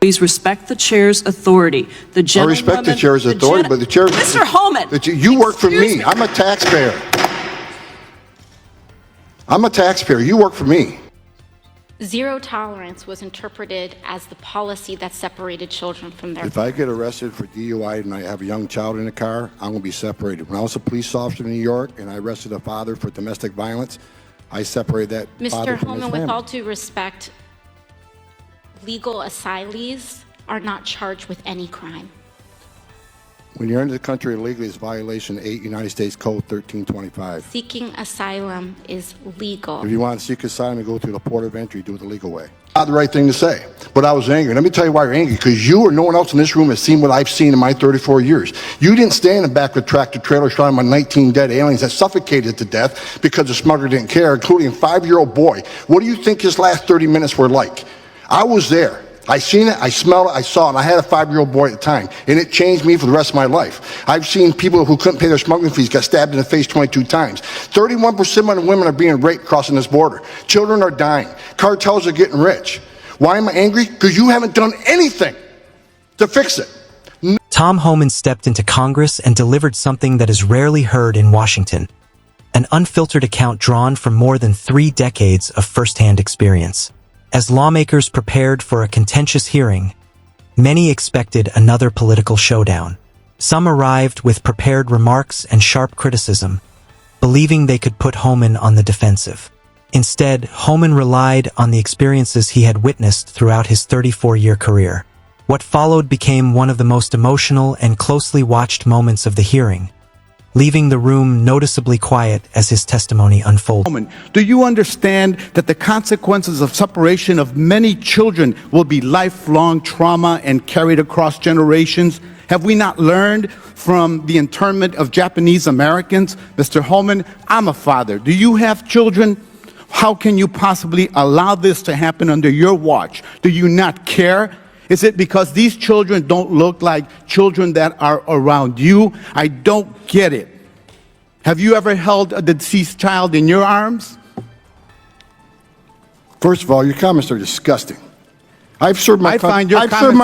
Please respect the chair's authority. The I gentlewoman, respect the chair's authority, but the chair... Mr. Homan! You work for me. I'm a taxpayer. I'm a taxpayer. You work for me. Zero tolerance was interpreted as the policy that separated children from their... If I get arrested for DUI and I have a young child in the car, I'm going to be separated. When I was a police officer in New York and I arrested a father for domestic violence, I separated that father from his Mr. Homan, family. with all due respect, legal asylees are not charged with any crime. When you're into the country illegally, it's violation 8 United States Code 1325. Seeking asylum is legal. If you want to seek asylum and go through the port of entry, do it the legal way. Not the right thing to say, but I was angry. Let me tell you why you're angry, because you or no one else in this room has seen what I've seen in my 34 years. You didn't stand in the back of a tractor trailer shot my 19 dead aliens that suffocated to death because the smuggler didn't care, including a 5-year-old boy. What do you think his last 30 minutes were like? I was there. I seen it, I smelled it, I saw it, and I had a 5-year-old boy at the time, and it changed me for the rest of my life. I've seen people who couldn't pay their smuggling fees get stabbed in the face 22 times. 31% of women are being raped crossing this border. Children are dying. Cartels are getting rich. Why am I angry? Because you haven't done anything to fix it. Tom Homan stepped into Congress and delivered something that is rarely heard in Washington, an unfiltered account drawn from more than 3 decades of firsthand experience. As lawmakers prepared for a contentious hearing, many expected another political showdown. Some arrived with prepared remarks and sharp criticism, believing they could put Homan on the defensive. Instead, Homan relied on the experiences he had witnessed throughout his 34-year career. What followed became one of the most emotional and closely watched moments of the hearing, leaving the room noticeably quiet as his testimony unfolded. Do you understand that the consequences of separation of many children will be lifelong trauma and carried across generations? Have we not learned from the internment of Japanese Americans? Mr. Homan, I'm a father. Do you have children? How can you possibly allow this to happen under your watch? Do you not care? Is it because these children don't look like children that are around you? I don't get it. Have you ever held a deceased child in your arms? First of all, your comments are disgusting. I've served my country. I've served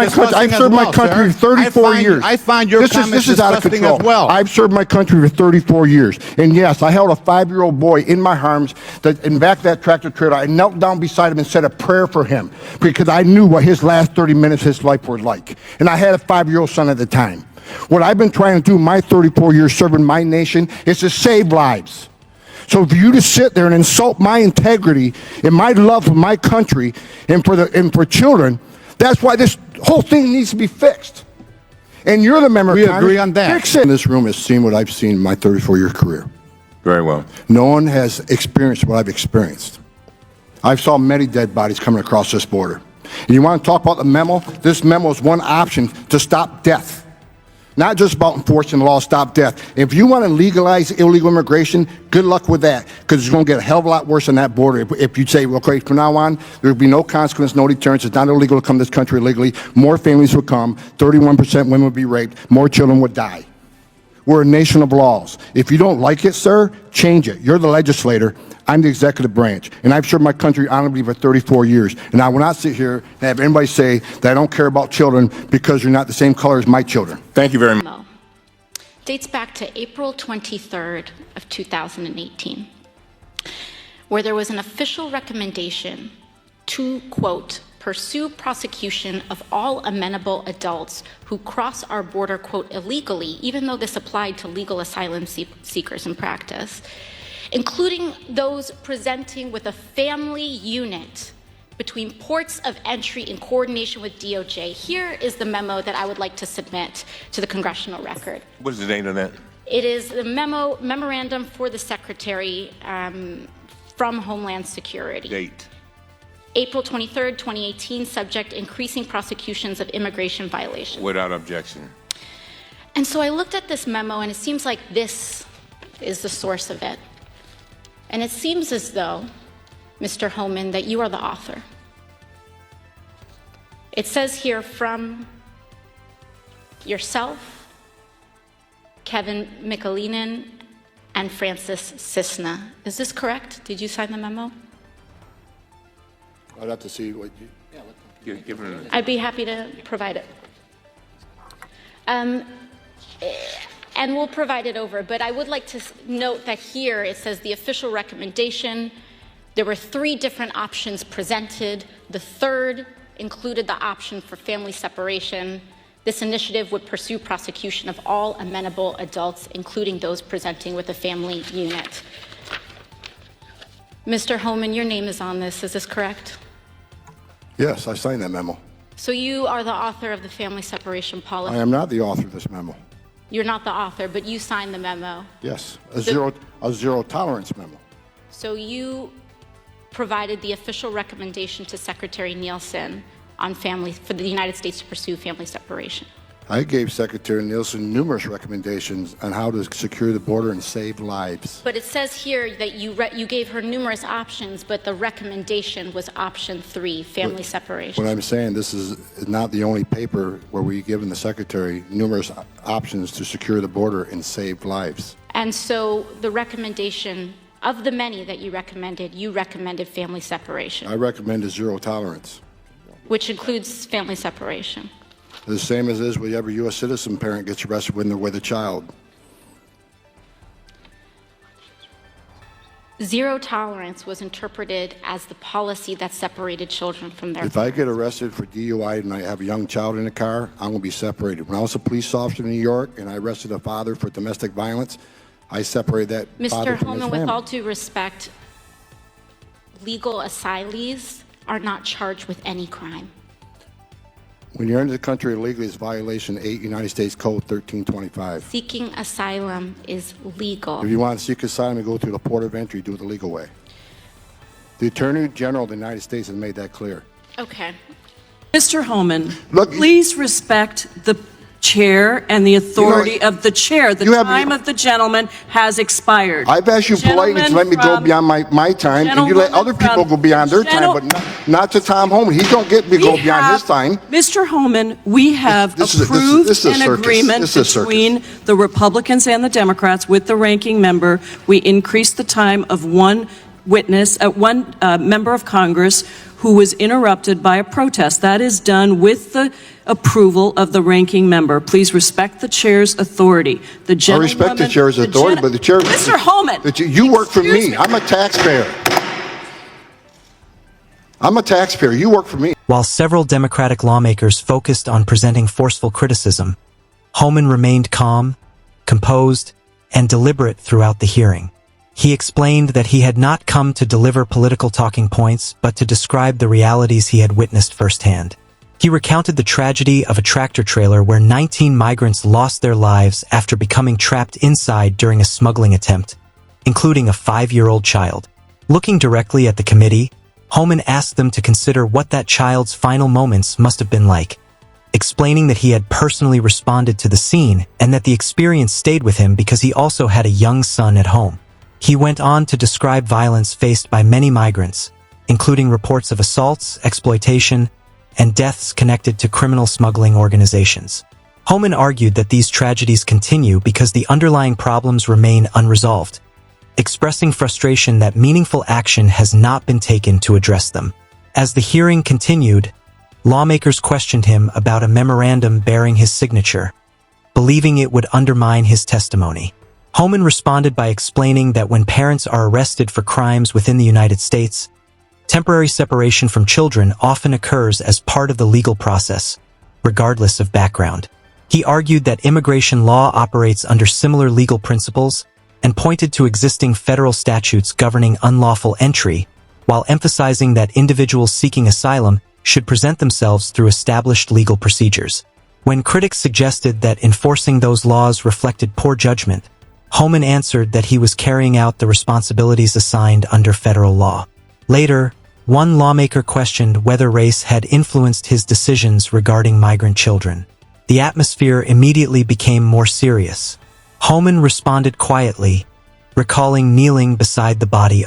my country for 34 years. I find your comments disgusting as well. I've served my country for 34 years. And yes, I held a 5-year-old boy in my arms in back of that tractor trailer. I knelt down beside him and said a prayer for him because I knew what his last 30 minutes of his life were like. And I had a 5-year-old son at the time. What I've been trying to do my 34 years serving my nation is to save lives. So for you to sit there and insult my integrity and my love for my country and for children, that's why this whole thing needs to be fixed. And you're the member of Congress. We agree on that. Fix it. This room has seen what I've seen in my 34-year career. Very well. No one has experienced what I've experienced. I've saw many dead bodies coming across this border. And you want to talk about the memo? This memo is one option to stop death. Not just about enforcing the law, stop death. If you want to legalize illegal immigration, good luck with that, because it's going to get a hell of a lot worse on that border. If you say, well, okay, from now on, there will be no consequence, no deterrence. It's not illegal to come to this country illegally. More families would come. 31% women would be raped. More children would die. We're a nation of laws. If you don't like it, sir, change it. You're the legislator. I'm the executive branch, and I've served my country honorably for 34 years. And I will not sit here and have anybody say that I don't care about children because you're not the same color as my children. Thank you very much. Dates back to April 23rd of 2018, where there was an official recommendation to, quote, pursue prosecution of all amenable adults who cross our border, quote, illegally, even though this applied to legal asylum seekers in practice, including those presenting with a family unit between ports of entry in coordination with DOJ. Here is the memo that I would like to submit to the congressional record. What is the date on that? It is the memorandum for the Secretary from Homeland Security. Date. April 23rd, 2018, subject increasing prosecutions of immigration violations. Without objection. And so I looked at this memo, and it seems like this is the source of it. And it seems as though, Mr. Homan, that you are the author. It says here from yourself, Kevin Mikulinen, and Francis Cisna. Is this correct? Did you sign the memo? I'd have to see what you... Give her I'd be happy to provide it. And we'll provide it over, but I would like to note that here it says the official recommendation. There were 3 different options presented. The third included the option for family separation. This initiative would pursue prosecution of all amenable adults, including those presenting with a family unit. Mr. Homan, your name is on this. Is this correct? Yes, I signed that memo. So you are the author of the family separation policy. I am not the author of this memo. You're not the author, but you signed the memo. Yes, a zero tolerance memo. So you provided the official recommendation to Secretary Nielsen on for the United States to pursue family separation. I gave Secretary Nielsen numerous recommendations on how to secure the border and save lives. But it says here that you gave her numerous options, but the recommendation was option 3, family separation. What I'm saying, this is not the only paper where we've given the Secretary numerous options to secure the border and save lives. And so the recommendation, of the many that you recommended family separation. I recommended zero tolerance. Which includes family separation. The same as is with every U.S. citizen parent gets arrested when they're with a child. Zero tolerance was interpreted as the policy that separated children from their If I get arrested for DUI and I have a young child in the car, I'm going to be separated. When I was a police officer in New York and I arrested a father for domestic violence, I separated that father Mr. from his Homan, family. with all due respect, legal asylees are not charged with any crime. When you're into the country illegally, it's violation 8 United States Code 1325. Seeking asylum is legal. If you want to seek asylum, you go through the port of entry, do it the legal way. The Attorney General of the United States has made that clear. Okay. Mr. Homan, Look, please respect the chair and the authority of the chair. The time of the gentleman has expired. I've asked you politely to let me go beyond my time, and you let other people go beyond their time, but not to Tom Homan. He don't get me go beyond his time. Mr. Homan, we have approved an agreement between the Republicans and the Democrats with the ranking member. We increased the time of one witness, one member of Congress who was interrupted by a protest. That is done with the approval of the ranking member. Please respect the chair's authority. The I respect the chair's authority, but the chair... Mr. Homan! You work for me. I'm a taxpayer. I'm a taxpayer. You work for me. While several Democratic lawmakers focused on presenting forceful criticism, Homan remained calm, composed, and deliberate throughout the hearing. He explained that he had not come to deliver political talking points, but to describe the realities he had witnessed firsthand. He recounted the tragedy of a tractor trailer where 19 migrants lost their lives after becoming trapped inside during a smuggling attempt, including a 5-year-old child. Looking directly at the committee, Homan asked them to consider what that child's final moments must have been like, explaining that he had personally responded to the scene and that the experience stayed with him because he also had a young son at home. He went on to describe violence faced by many migrants, including reports of assaults, exploitation, and deaths connected to criminal smuggling organizations. Homan argued that these tragedies continue because the underlying problems remain unresolved, expressing frustration that meaningful action has not been taken to address them. As the hearing continued, lawmakers questioned him about a memorandum bearing his signature, believing it would undermine his testimony. Homan responded by explaining that when parents are arrested for crimes within the United States, temporary separation from children often occurs as part of the legal process, regardless of background. He argued that immigration law operates under similar legal principles and pointed to existing federal statutes governing unlawful entry, while emphasizing that individuals seeking asylum should present themselves through established legal procedures. When critics suggested that enforcing those laws reflected poor judgment, Homan answered that he was carrying out the responsibilities assigned under federal law. Later, one lawmaker questioned whether race had influenced his decisions regarding migrant children. The atmosphere immediately became more serious. Homan responded quietly, recalling kneeling beside the body of